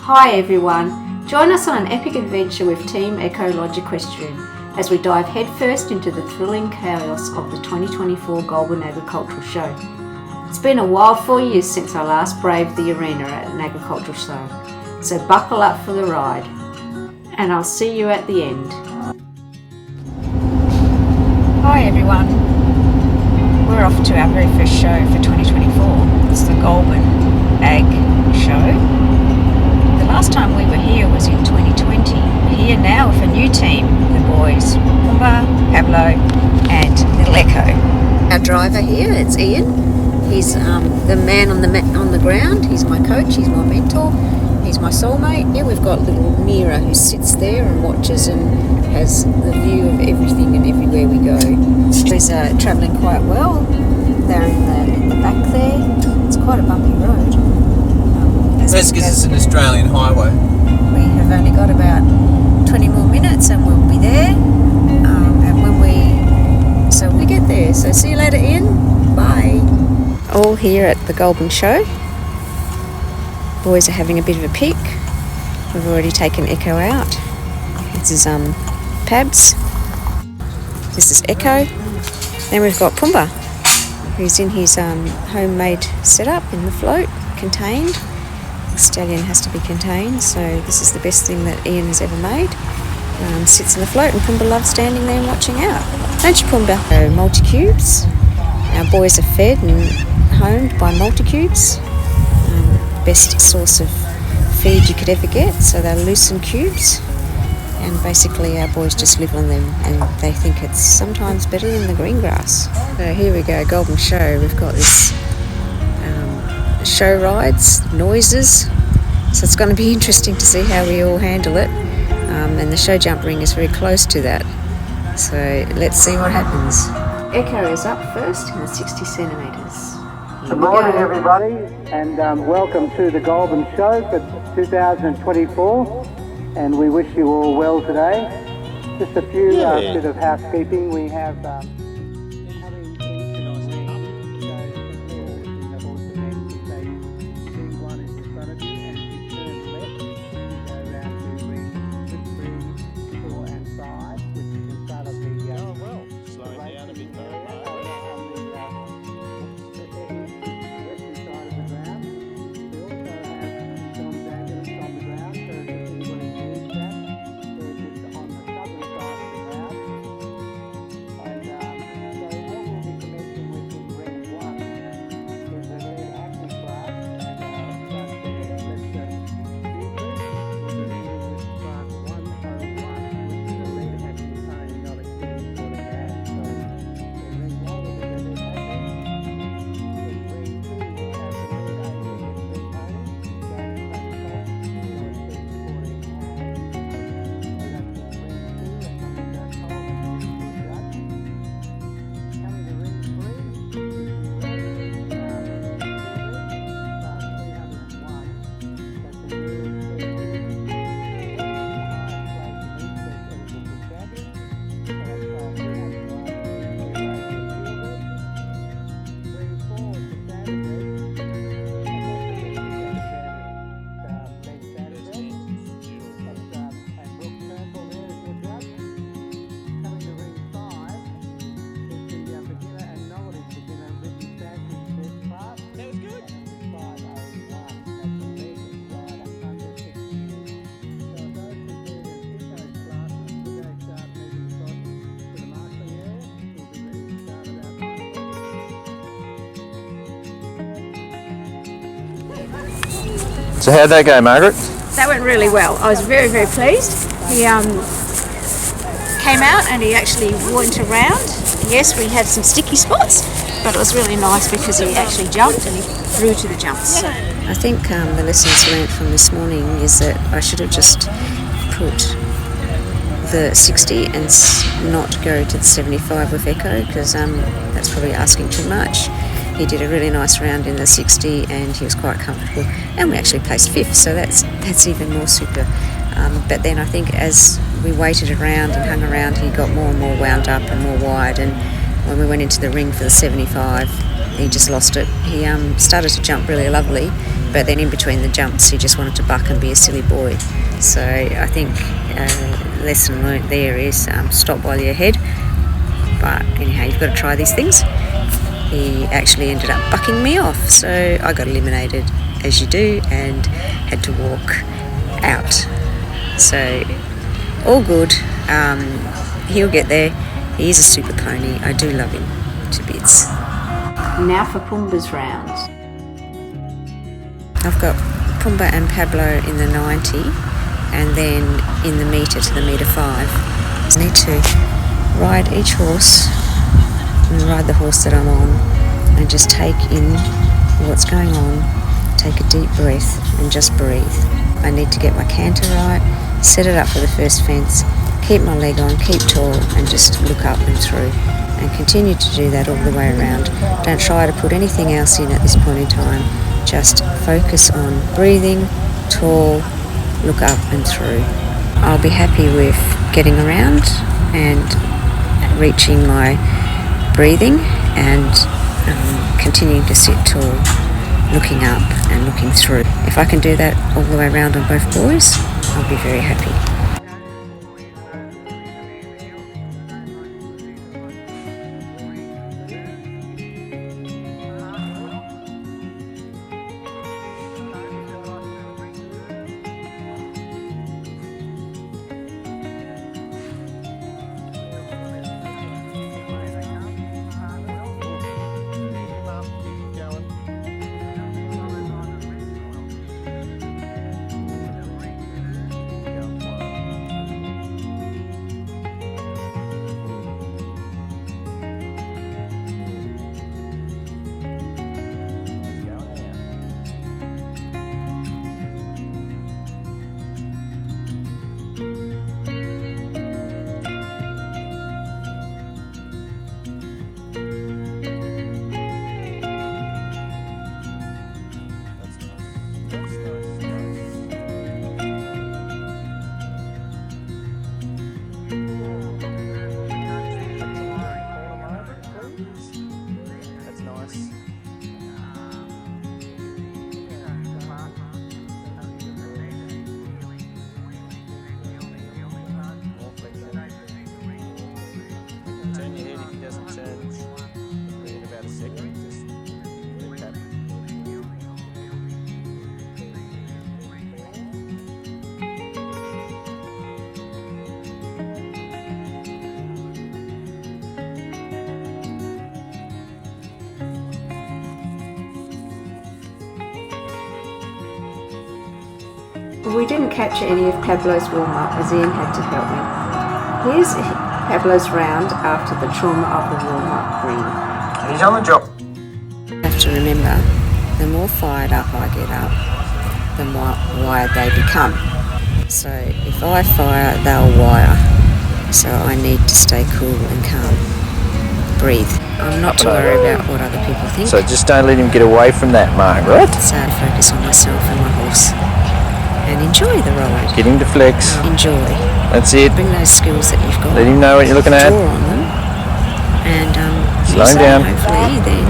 Hi everyone, join us on an epic adventure with Team Echo Lodge Equestrian as we dive headfirst into the thrilling chaos of the 2024 Goulburn Agricultural Show. It's been a wild 4 years since I last braved the arena at an agricultural show, so buckle up for the ride, and I'll see you at the end. Hi everyone, we're off to our very first show for 2024. It's the Goulburn Ag Show. The last time we were here was in 2020. We're here now with a new team, the boys Pumbaa, Pablo and Little Echo. Our driver here, it's Ian. He's the man on the ground. He's my coach, he's my mentor, he's my soulmate. Here we've got little Mira who sits there and watches and has the view of everything and everywhere we go. She's travelling quite well. They're in the back there. It's quite a bumpy road. That's because it's an Australian highway. We have only got about 20 more minutes and we'll be there. So we get there. So see you later, Ian. Bye. All here at the Goulburn Show. Boys are having a bit of a pick. We've already taken Echo out. This is Pabs. This is Echo. Then we've got Pumbaa, who's in his homemade setup in the float, contained. The stallion has to be contained, so this is the best thing that Ian has ever made. Sits in the float, and Pumbaa loves standing there and watching out. Don't you, Pumbaa? So, multi-cubes. Our boys are fed and homed by multi-cubes. Best source of feed you could ever get, so they're loosened cubes. And basically our boys just live on them and they think it's sometimes better than the green grass. So here we go, Goulburn Show. We've got this show rides, noises. So it's going to be interesting to see how we all handle it. And the show jump ring is very close to that. So let's see what happens. Echo is up first in the 60 centimetres. Good morning everybody, and welcome to the Goulburn Show for 2024, and we wish you all well today. Just a few bit of housekeeping. We have So how'd that go, Margaret? That went really well. I was very, very pleased. He came out and he actually went around. Yes, we had some sticky spots, but it was really nice because he actually jumped and he threw to the jumps. I think the lessons learned from this morning is that I should have just put the 60 and not go to the 75 with Echo, because that's probably asking too much. He did a really nice round in the 60 and he was quite comfortable, and we actually placed 5th, so that's even more super. But then I think as we waited around and hung around, he got more and more wound up and more wide, and when we went into the ring for the 75 he just lost it. He started to jump really lovely but then in between the jumps he just wanted to buck and be a silly boy. So I think lesson learnt there is stop while you're ahead. But anyhow, you've got to try these things. He actually ended up bucking me off, so I got eliminated, as you do, and had to walk out. So all good. He'll get there. He is a super pony. I do love him to bits. Now for Pumbaa's round. I've got Pumbaa and Pablo in the 90, and then in the metre to the metre 5. I need to ride each horse and ride the horse that I'm on and just take in what's going on, take a deep breath and just breathe. I need to get my canter right, set it up for the first fence, keep my leg on, keep tall and just look up and through, and continue to do that all the way around. Don't try to put anything else in at this point in time, just focus on breathing, tall, look up and through. I'll be happy with getting around and reaching my breathing and continuing to sit tall, looking up and looking through. If I can do that all the way around on both boys, I'll be very happy. We didn't capture any of Pablo's warm-up as Ian had to help me. Here's Pablo's round after the trauma of the warm-up green. He's on the job. I have to remember, the more fired up I get up, the more wired they become. So if I fire, they'll wire. So I need to stay cool and calm. Breathe. I'm not to worry about what other people think. So just don't let him get away from that, Margaret. So I focus on myself and my horse. And enjoy the ride. Get him to flex. Enjoy. That's it. Bring those skills that you've got. Let him know what you're looking at. Draw on them. And slow him down. Hopefully then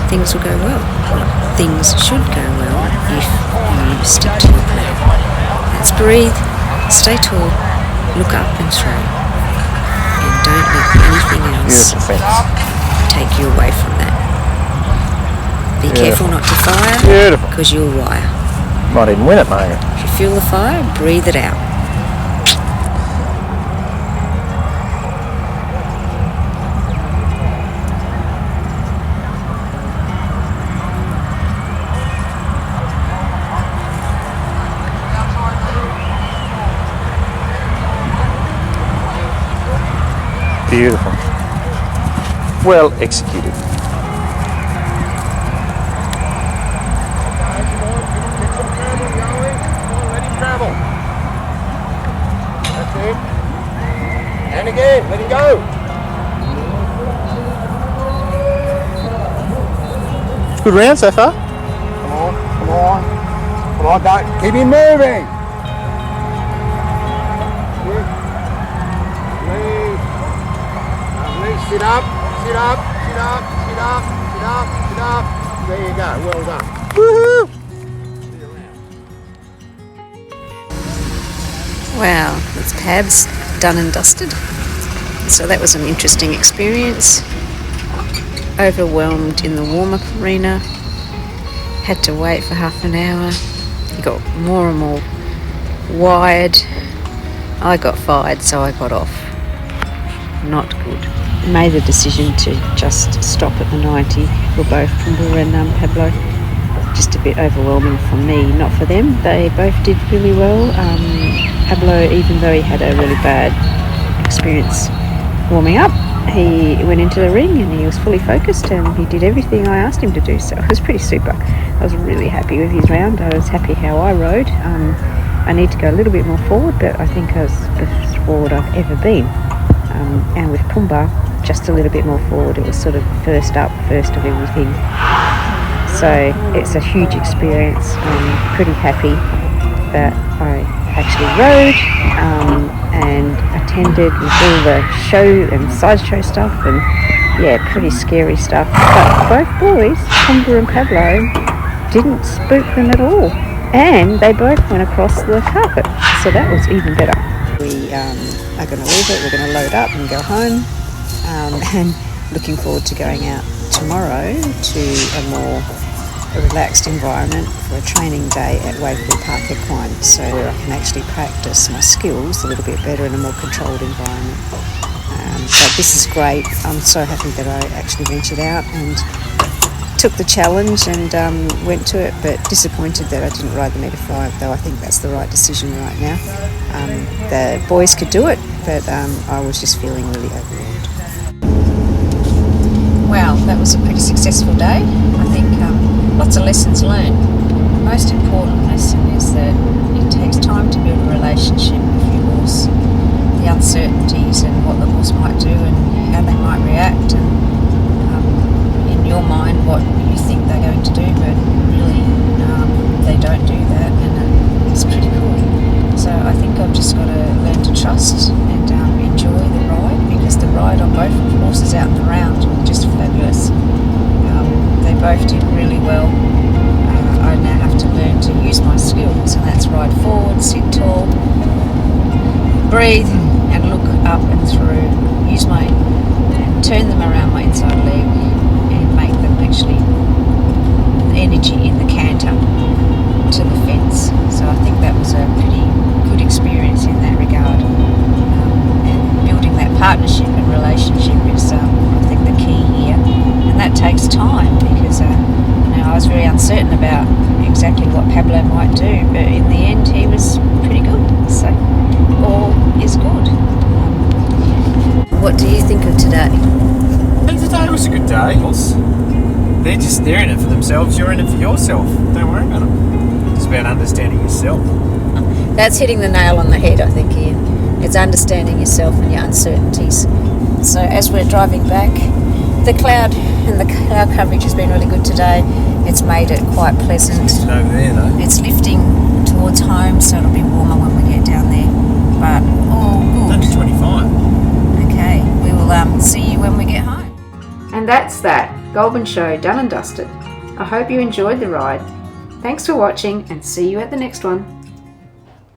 things will go well. Things should go well if you stick to your plan. Let's breathe, stay tall, look up and through. And don't let anything else take you away from that. Be careful not to fire. Beautiful. Because you'll wire. Might even win it, Margaret. If you feel the fire, breathe it out. Beautiful. Well executed. And again, let him go. Good round so far. Come on, come on. Come on, don't keep him moving. Lovely. Sit up, sit up, sit up, sit up, sit up, sit up. There you go, well done. Woohoo! Wow, that's Pabs done and dusted. So that was an interesting experience. Overwhelmed in the warm-up arena. Had to wait for half an hour. He got more and more wired. I got fired, so I got off. Not good. Made the decision to just stop at the 90 for both Pumbaa and Pablo. Just a bit overwhelming for me, not for them. They both did really well. Pablo, even though he had a really bad experience warming up, he went into the ring and he was fully focused and he did everything I asked him to do, so it was pretty super. I was really happy with his round. I was happy how I rode. I need to go a little bit more forward, but I think I was as forward I've ever been. And with Pumbaa, just a little bit more forward. It was sort of first up, first of everything. So it's a huge experience. I'm pretty happy that I actually rode and attended with all the show and sideshow stuff, and yeah, pretty scary stuff. But both boys, Pumbaa and Pablo, didn't spook them at all, and they both went across the carpet, so that was even better. We are going to leave it, we're going to load up and go home, and looking forward to going out tomorrow to a more relaxed environment for a training day at Waverley Park Equine, so where I can actually practice my skills a little bit better in a more controlled environment. But this is great. I'm so happy that I actually ventured out and took the challenge and went to it, but disappointed that I didn't ride the metre 5, though I think that's the right decision right now. The boys could do it, but I was just feeling really overwhelmed. Wow, that was a pretty successful day. I think lots of lessons learned. The most important lesson is that it takes time to build a relationship with your horse. The uncertainties and what the horse might do and how they might react, and in your mind what you think they're going to do, but really they don't do that, and it's pretty cool. So I think I've just got to learn to trust and enjoy the ride, because the ride on both horses out in the round was just fabulous. They both did really well. I now have to learn to use my skills, and that's ride forward, sit tall, breathe and look up and through, turn them around my inside leg and make them actually energy in the canter to the fence. So I think that was a pretty good experience in that regard. And building that partnership and relationship is I think the key here, and that takes time, because I was very uncertain about exactly what Pablo might do, but in the end he was pretty good, so all is good. What do you think of today? Today was a good day. They're in it for themselves, you're in it for yourself. Don't worry about it. It's about understanding yourself. That's hitting the nail on the head, I think, Ian. It's understanding yourself and your uncertainties. So as we're driving back, the cloud coverage has been really good today. It's made it quite pleasant. It's over there though. It's lifting towards home, so it'll be warmer when we get down there. But all good. Only 25. Okay, we will see you when we get home. And that's that. Goulburn Show done and dusted. I hope you enjoyed the ride. Thanks for watching, and see you at the next one.